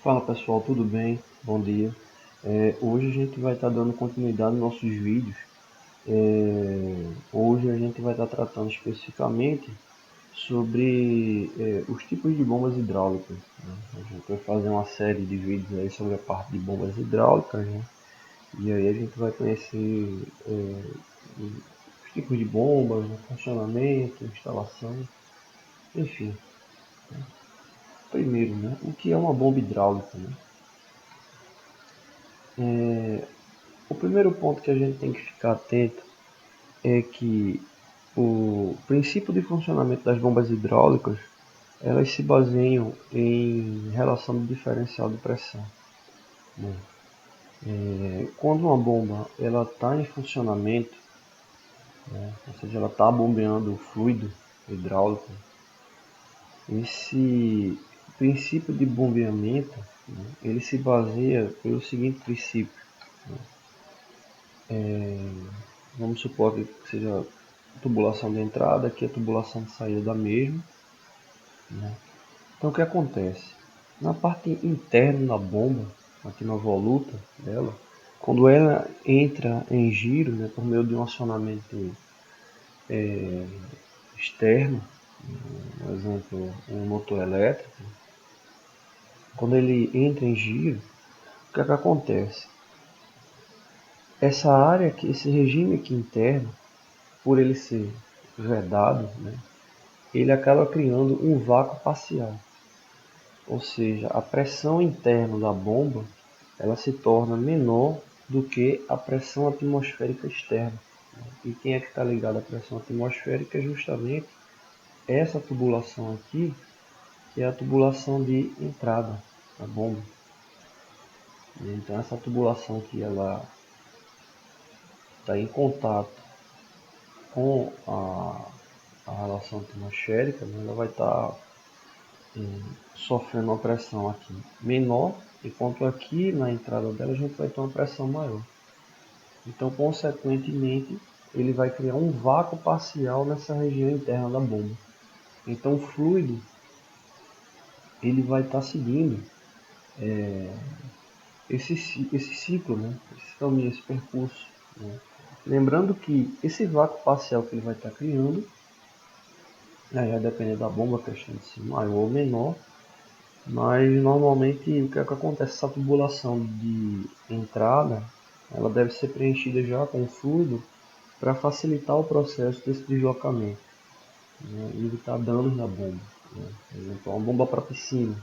Fala pessoal, tudo bem? Bom dia. Hoje a gente vai estar dando continuidade nos nossos vídeos. Hoje a gente vai estar tratando especificamente sobre os tipos de bombas hidráulicas, né? A gente vai fazer uma série de vídeos aí sobre a parte de bombas hidráulicas, né? E aí a gente vai conhecer os tipos de bombas, né? Funcionamento, instalação, enfim. Primeiro, né? O que é uma bomba hidráulica, né? O primeiro ponto que a gente tem que ficar atento é que o princípio de funcionamento das bombas hidráulicas elas se baseiam em relação do diferencial de pressão, né? Quando uma bomba ela está em funcionamento, né, ou seja, ela está bombeando o fluido hidráulico, esse princípio de bombeamento, né, ele se baseia pelo seguinte princípio. Vamos supor que seja a tubulação de entrada, aqui a tubulação de saída da mesma, né? Então o que acontece? Na parte interna da bomba, aqui na voluta dela, quando ela entra em giro, né, por meio de um acionamento externo, por exemplo, um motor elétrico, quando ele entra em giro, o que é que acontece? Essa área, esse regime aqui interno, por ele ser vedado, né, ele acaba criando um vácuo parcial. Ou seja, a pressão interna da bomba ela se torna menor do que a pressão atmosférica externa. E quem é que está ligado à pressão atmosférica é justamente essa tubulação aqui, que é a tubulação de entrada da bomba. Então essa tubulação aqui ela está em contato com a relação atmosférica, né? Ela vai estar sofrendo uma pressão aqui menor, enquanto aqui na entrada dela a gente vai ter uma pressão maior. Então, consequentemente, ele vai criar um vácuo parcial nessa região interna da bomba. Então, o fluido ele vai estar seguindo esse ciclo, né? Esse caminho, esse percurso. Né? Lembrando que esse vácuo parcial que ele vai estar criando, aí vai depender da bomba, a questão de ser maior ou menor, mas normalmente o que é que acontece? Essa tubulação de entrada ela deve ser preenchida já com fluido para facilitar o processo desse deslocamento, né, e evitar danos na bomba. Né? Por exemplo, uma bomba para piscina,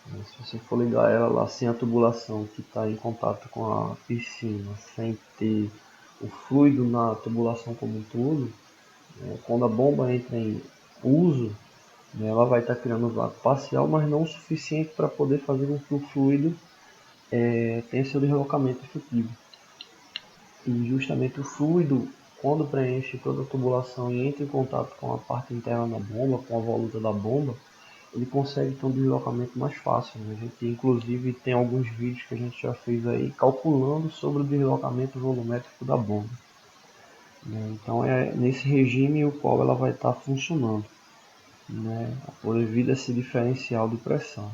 né, se você for ligar ela lá sem a tubulação que está em contato com a piscina, sem ter o fluido na tubulação como um todo, né, quando a bomba entra em uso, né, ela vai estar criando um vácuo parcial, mas não o suficiente para poder fazer com que o fluido tenha seu deslocamento efetivo. E justamente o fluido, quando preenche toda a tubulação e entra em contato com a parte interna da bomba, com a voluta da bomba, ele consegue ter um deslocamento mais fácil, né? A gente inclusive tem alguns vídeos que a gente já fez aí calculando sobre o deslocamento volumétrico da bomba, né? Então é nesse regime o qual ela vai estar funcionando, né? Devido a esse diferencial de pressão.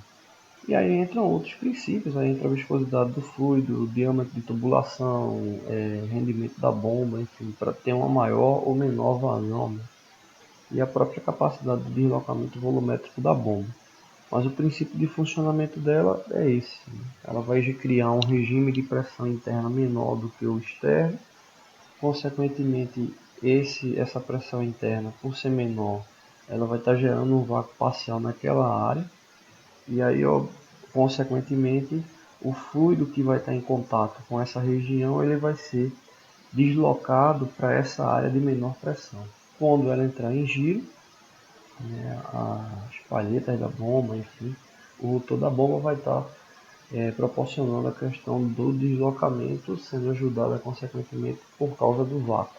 E aí entram outros princípios, aí entra a viscosidade do fluido, o diâmetro de tubulação, rendimento da bomba, enfim, para ter uma maior ou menor vazão, né? E a própria capacidade de deslocamento volumétrico da bomba. Mas o princípio de funcionamento dela é esse, né? Ela vai criar um regime de pressão interna menor do que o externo, consequentemente essa pressão interna, por ser menor, ela vai estar gerando um vácuo parcial naquela área, e aí, ó, consequentemente, o fluido que vai estar em contato com essa região, ele vai ser deslocado para essa área de menor pressão. Quando ela entrar em giro, né, as palhetas da bomba, enfim, o rotor da bomba vai estar proporcionando a questão do deslocamento, sendo ajudada consequentemente por causa do vácuo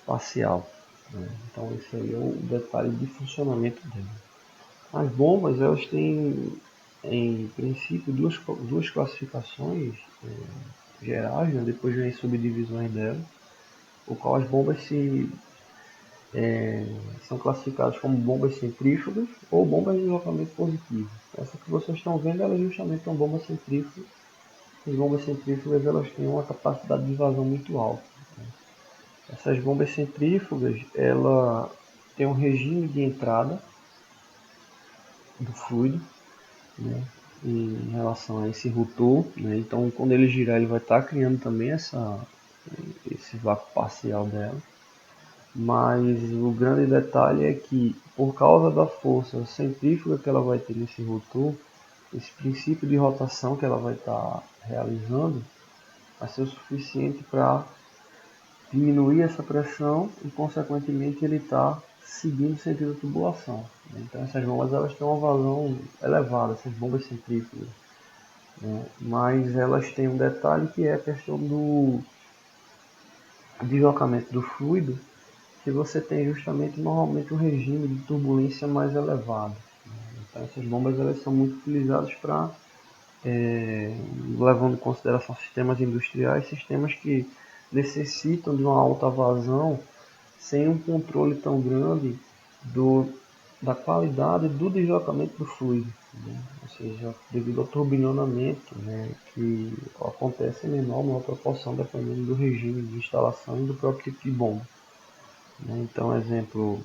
parcial, né? Então esse aí é o detalhe de funcionamento dele. As bombas elas têm em princípio duas classificações gerais, né? Depois vem subdivisões dela, o qual as bombas se são classificadas como bombas centrífugas ou bombas de deslocamento positivo. Essa que vocês estão vendo, ela é justamente uma bomba centrífuga. As bombas centrífugas elas têm uma capacidade de vazão muito alta. Essas bombas centrífugas, ela tem um regime de entrada do fluido, né, em relação a esse rotor, né, então quando ele girar ele vai estar criando também esse vácuo parcial dela, mas o grande detalhe é que por causa da força centrífuga que ela vai ter nesse rotor, esse princípio de rotação que ela vai estar realizando vai ser o suficiente para diminuir essa pressão e consequentemente ele está seguindo o sentido da tubulação. Então essas bombas elas têm uma vazão elevada, essas bombas centrífugas, né? Mas elas têm um detalhe que é a questão do deslocamento do fluido, que você tem justamente normalmente um regime de turbulência mais elevado. Então essas bombas elas são muito utilizadas para levando em consideração sistemas industriais, sistemas que necessitam de uma alta vazão sem um controle tão grande da qualidade do deslocamento do fluido, né? Ou seja, devido ao turbinamento, né, que acontece em menor proporção dependendo do regime de instalação e do próprio tipo de bomba, né? Então, exemplo,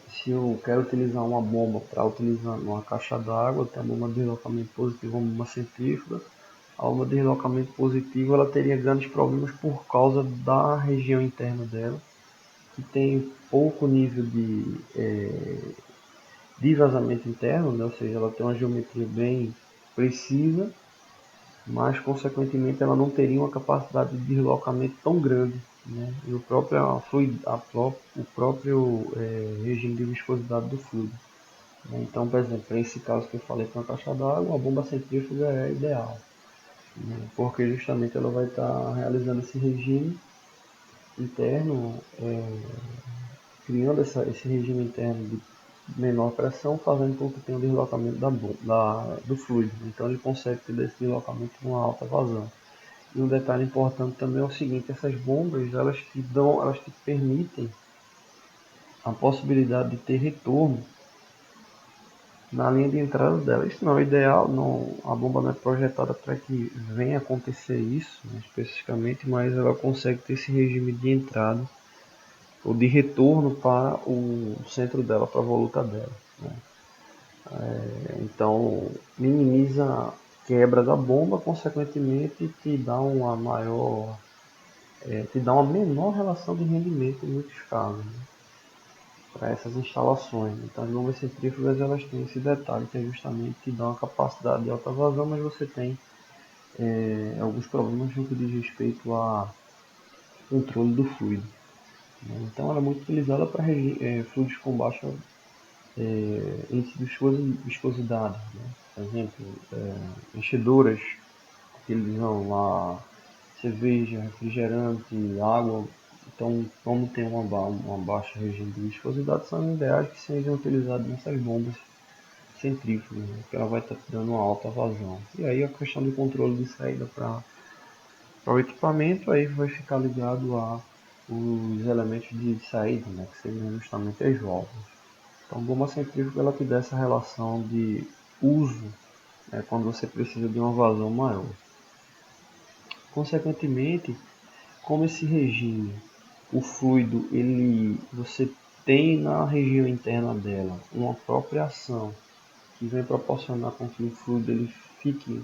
se eu quero utilizar uma bomba para utilizar uma caixa d'água, tem a bomba de deslocamento positivo, uma bomba centrífuga. A bomba de deslocamento positivo ela teria grandes problemas por causa da região interna dela, que tem pouco nível de vazamento interno, né? Ou seja, ela tem uma geometria bem precisa, mas consequentemente ela não teria uma capacidade de deslocamento tão grande, né? E o próprio regime de viscosidade do fluido, né? Então, por exemplo, para esse caso que eu falei com a caixa d'água, a bomba centrífuga é ideal, né? Porque justamente ela vai estar realizando esse regime interno, criando esse regime interno de menor pressão, fazendo com que tenha o deslocamento do fluido. Então ele consegue ter esse deslocamento com uma alta vazão. E um detalhe importante também é o seguinte: essas bombas elas te permitem a possibilidade de ter retorno na linha de entrada dela. Isso não é ideal, não, a bomba não é projetada para que venha acontecer isso, né, especificamente, mas ela consegue ter esse regime de entrada ou de retorno para o centro dela, para a voluta dela, né? Então minimiza a quebra da bomba, consequentemente te dá uma menor relação de rendimento em muitos casos, né, para essas instalações. Então as bombas centrífugas elas têm esse detalhe que é justamente que dá uma capacidade de alta vazão, mas você tem alguns problemas no que diz respeito a controle do fluido, né? Então ela é muito utilizada para fluidos com baixa índice de viscosidade, né? Por exemplo, enchedoras que utilizam lá cerveja, refrigerante, água. Então, como tem uma baixa regime de viscosidade, são ideais que sejam utilizados nessas bombas centrífugas, né? Que ela vai estar dando uma alta vazão. E aí a questão de controle de saída para o equipamento aí vai ficar ligado a os elementos de saída, né? Que seriam justamente as válvulas. Então, a bomba centrífuga ela te dá essa relação de uso, né, quando você precisa de uma vazão maior. Consequentemente, como esse regime, o fluido, você tem na região interna dela uma própria ação que vem proporcionar com que o fluido ele fique,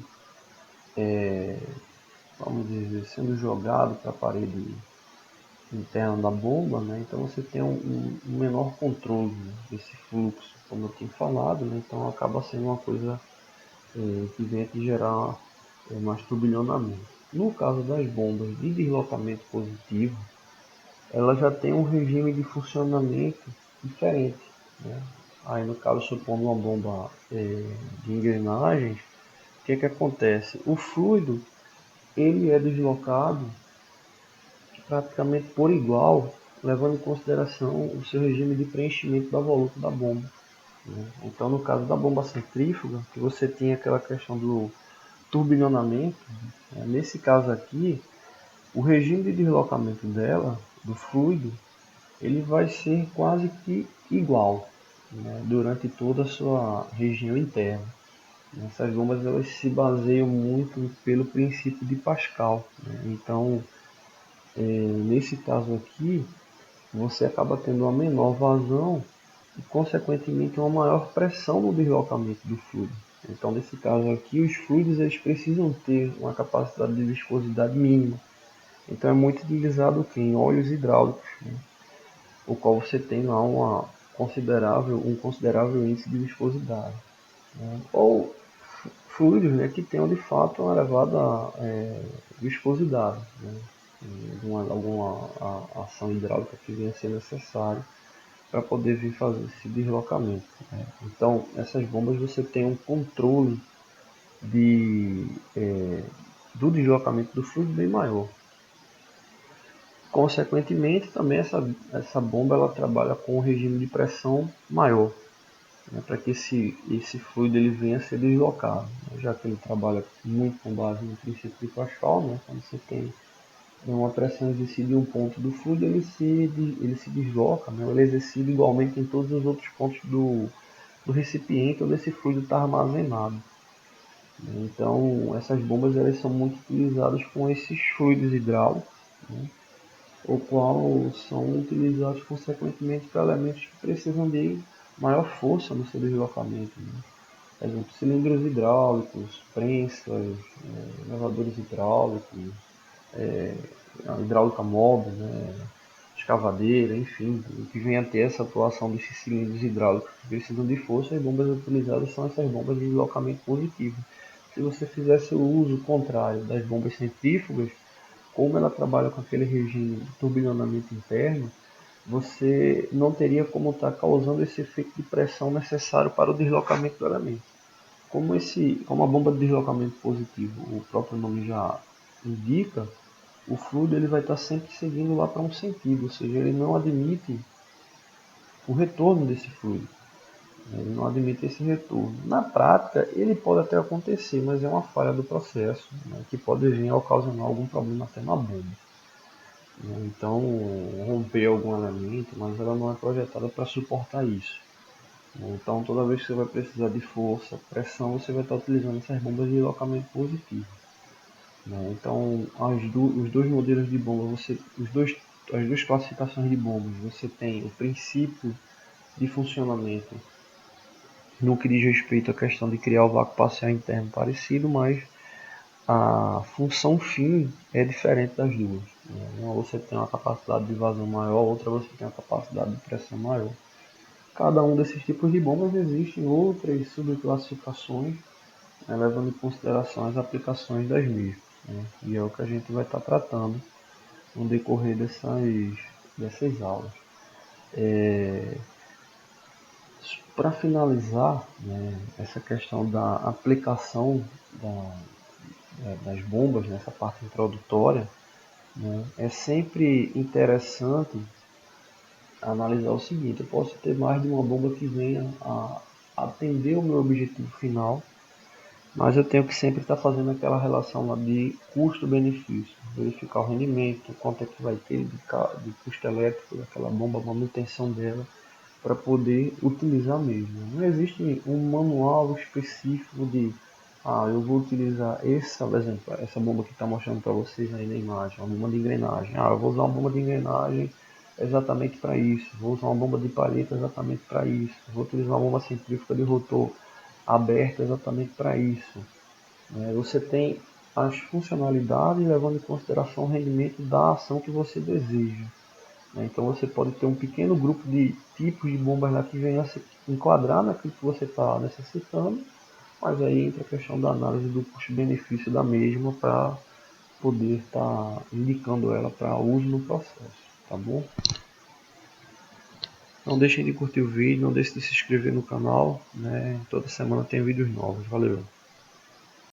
vamos dizer, sendo jogado para a parede interna da bomba, né? Então você tem um menor controle, né, desse fluxo, como eu tinha falado, né? Então acaba sendo uma coisa que vem a gerar mais turbilhonamento. No caso das bombas de deslocamento positivo, ela já tem um regime de funcionamento diferente, né? Aí no caso, supondo uma bomba de engrenagens, o que acontece? O fluido ele é deslocado praticamente por igual, levando em consideração o seu regime de preenchimento da voluta da bomba, né? Então no caso da bomba centrífuga, que você tem aquela questão do turbinamento, né? Nesse caso aqui, o regime de deslocamento dela, do fluido, ele vai ser quase que igual, né, durante toda a sua região interna. Essas bombas elas se baseiam muito pelo princípio de Pascal, né? Então, nesse caso aqui, você acaba tendo uma menor vazão e, consequentemente, uma maior pressão no deslocamento do fluido. Então, nesse caso aqui, os fluidos eles precisam ter uma capacidade de viscosidade mínima. Então, é muito utilizado em óleos hidráulicos, né? O qual você tem lá um considerável índice de viscosidade, né? Ou fluidos, né, que tenham de fato uma elevada viscosidade, né? Alguma ação hidráulica que venha a ser necessária para poder vir fazer esse deslocamento, né? Então, essas bombas você tem um controle de, do deslocamento do fluido bem maior. Consequentemente, também essa bomba ela trabalha com um regime de pressão maior, né, para que esse fluido ele venha a ser deslocado, né, já que ele trabalha muito com base no princípio de Pascal, né, quando você tem uma pressão exercida em um ponto do fluido, ele se desloca, né, ele é exercido igualmente em todos os outros pontos do recipiente onde esse fluido está armazenado. Então, essas bombas elas são muito utilizadas com esses fluidos hidráulicos, né, o qual são utilizados consequentemente para elementos que precisam de maior força no seu deslocamento, né? Por exemplo, cilindros hidráulicos, prensas, elevadores hidráulicos, a hidráulica móvel, né? Escavadeira, enfim, o que vem a ter essa atuação desses cilindros hidráulicos que precisam de força, as bombas utilizadas são essas bombas de deslocamento positivo. Se você fizesse o uso contrário das bombas centrífugas, como ela trabalha com aquele regime de turbilhonamento interno, você não teria como estar causando esse efeito de pressão necessário para o deslocamento do elemento. Como a bomba de deslocamento positivo, o próprio nome já indica, o fluido ele vai estar sempre seguindo lá para um sentido, ou seja, ele não admite o retorno desse fluido. Ele não admite esse retorno. Na prática, ele pode até acontecer, mas é uma falha do processo, né, que pode vir a ocasionar algum problema até na bomba. Então, romper algum elemento, mas ela não é projetada para suportar isso. Então, toda vez que você vai precisar de força, pressão, você vai estar utilizando essas bombas de deslocamento positivo. Então, os dois modelos de bomba, as duas classificações de bombas, você tem o princípio de funcionamento no que diz respeito à questão de criar o vácuo parcial interno parecido, mas a função fim é diferente das duas. Uma você tem uma capacidade de vazão maior, outra você tem uma capacidade de pressão maior. Cada um desses tipos de bombas existem outras subclassificações, né, levando em consideração as aplicações das mesmas, né, e é o que a gente vai estar tratando no decorrer dessas aulas. Para finalizar, né, essa questão da aplicação das bombas, nessa parte introdutória, né, é sempre interessante analisar o seguinte: eu posso ter mais de uma bomba que venha a atender o meu objetivo final, mas eu tenho que sempre estar fazendo aquela relação lá de custo-benefício, verificar o rendimento, quanto é que vai ter de custo elétrico daquela bomba, a manutenção dela, para poder utilizar mesmo. Não existe um manual específico de eu vou utilizar por exemplo, essa bomba que está mostrando para vocês aí na imagem, uma bomba de engrenagem. Eu vou usar uma bomba de engrenagem exatamente para isso, vou usar uma bomba de palheta exatamente para isso, vou utilizar uma bomba centrífuga de rotor aberta exatamente para isso. Você tem as funcionalidades levando em consideração o rendimento da ação que você deseja. Então você pode ter um pequeno grupo de tipos de bombas lá que venham a se enquadrar naquilo que você está necessitando, mas aí entra a questão da análise do custo-benefício da mesma para poder estar indicando ela para uso no processo, tá bom? Não deixem de curtir o vídeo, não deixem de se inscrever no canal, né? Toda semana tem vídeos novos. Valeu!